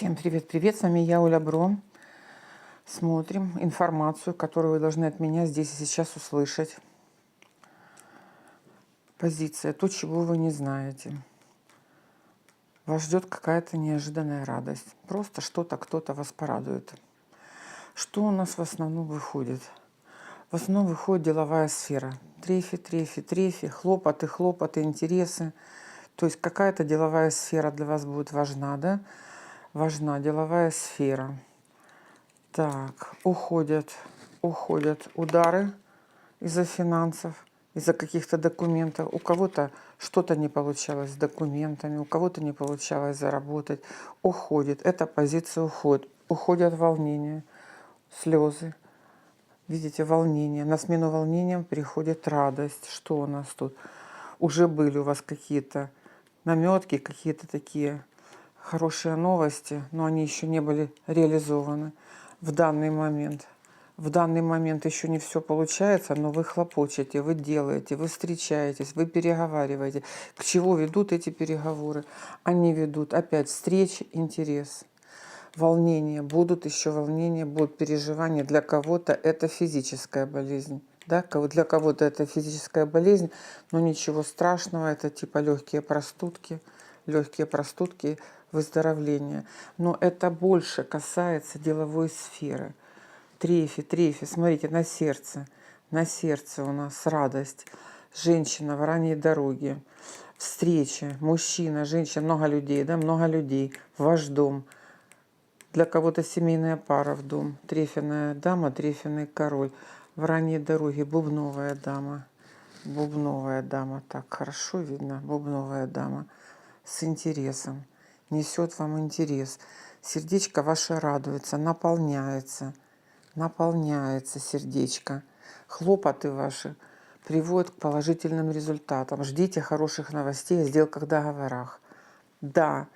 Всем привет-привет, с вами я, Оля Бро. Смотрим информацию, которую вы должны от меня здесь и сейчас услышать. Позиция, то, чего вы не знаете. Вас ждет какая-то неожиданная радость. Просто что-то, кто-то вас порадует. Что у нас в основном выходит? В основном выходит деловая сфера. Трефи, хлопоты, интересы. То есть какая-то деловая сфера для вас будет важна, да? Важна деловая сфера. Так, уходят удары из-за финансов, из-за каких-то документов. У кого-то что-то не получалось с документами, у кого-то не получалось заработать. Уходит. Эта позиция уходит. Уходят волнения, слезы. Видите, волнение. На смену волнениям приходит радость. Что у нас тут? Уже были у вас какие-то наметки, какие-то такие хорошие новости, но они еще не были реализованы в данный момент. В данный момент еще не все получается, но вы хлопочете, вы делаете, вы встречаетесь, вы переговариваете. К чему ведут эти переговоры? Они ведут опять встречи, интерес, волнения. Будут еще волнения, будут переживания. Для кого-то это физическая болезнь. Да? Для кого-то это физическая болезнь, но ничего страшного, это типа легкие простудки, выздоровления. Но это больше касается деловой сферы. Трефи, смотрите, на сердце у нас радость. Женщина в ранней дороге, встреча, мужчина, женщина, много людей, да, много людей, ваш дом. Для кого-то семейная пара в дом. Трефяная дама, трефяный король. В ранней дороге бубновая дама. Бубновая дама. Так, хорошо видно. Бубновая дама. С интересом. Несет вам интерес. Сердечко ваше радуется, наполняется. Наполняется сердечко. Хлопоты ваши приводят к положительным результатам. Ждите хороших новостей о сделках, договорах. Да,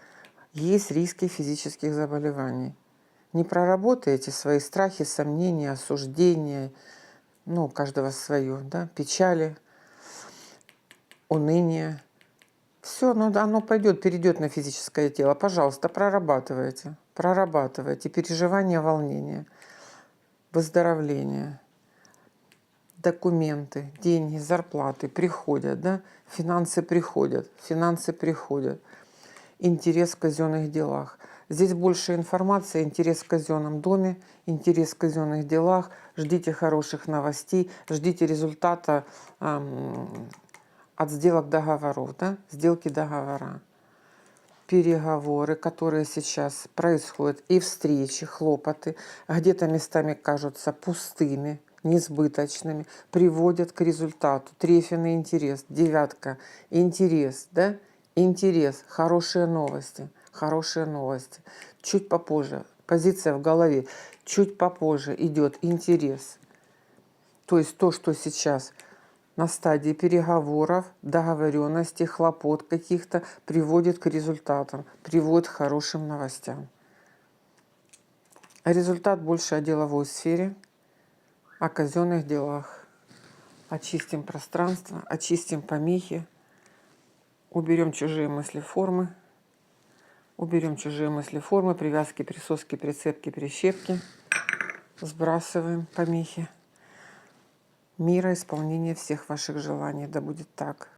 есть риски физических заболеваний. Не проработаете свои страхи, сомнения, осуждения, ну, у каждого свое, да, печали, уныние. Все, оно пойдет, перейдет на физическое тело. Пожалуйста, прорабатывайте, переживания, волнения, выздоровление, документы, деньги, зарплаты приходят, да, финансы приходят. Интерес в казенных делах. Здесь больше информации, интерес в казенном доме, интерес в казенных делах. Ждите хороших новостей, ждите результата от сделок, договоров, да? Сделки, договора. Переговоры, которые сейчас происходят, и встречи, хлопоты, где-то местами кажутся пустыми, несбыточными, приводят к результату. Трефенный интерес, девятка, интерес, да? Интерес, хорошие новости. Чуть попозже, позиция в голове, чуть попозже идет интерес. То есть то, что сейчас на стадии переговоров, договоренности, хлопот каких-то, приводит к результатам, приводит к хорошим новостям. Результат больше о деловой сфере, о казенных делах. Очистим пространство, очистим помехи, уберем чужие мысли, формы, привязки, присоски, прицепки, прищепки. Сбрасываем помехи. Мира, исполнения всех ваших желаний. Да будет так.